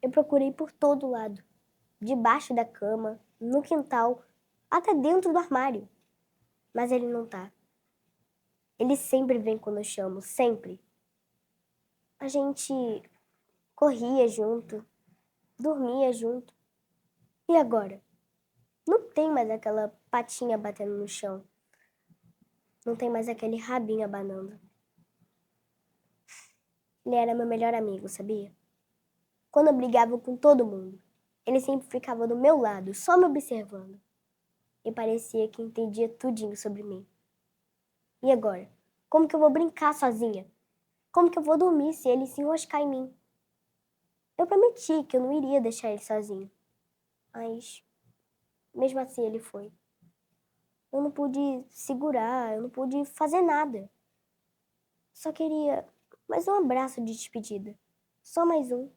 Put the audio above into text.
Eu procurei por todo lado, debaixo da cama, no quintal, até dentro do armário. Mas ele não tá. Ele sempre vem quando eu chamo, sempre. A gente corria junto, dormia junto. E agora? Não tem mais aquela patinha batendo no chão. Não tem mais aquele rabinho abanando. Ele era meu melhor amigo, sabia? Quando eu brigava com todo mundo, ele sempre ficava do meu lado, só me observando. E parecia que entendia tudinho sobre mim. E agora? Como que eu vou brincar sozinha? Como que eu vou dormir se ele se enroscar em mim? Eu prometi que eu não iria deixar ele sozinho. Mas, mesmo assim, ele foi. Eu não pude segurar, eu não pude fazer nada. Só queria mais um abraço de despedida. Só mais um.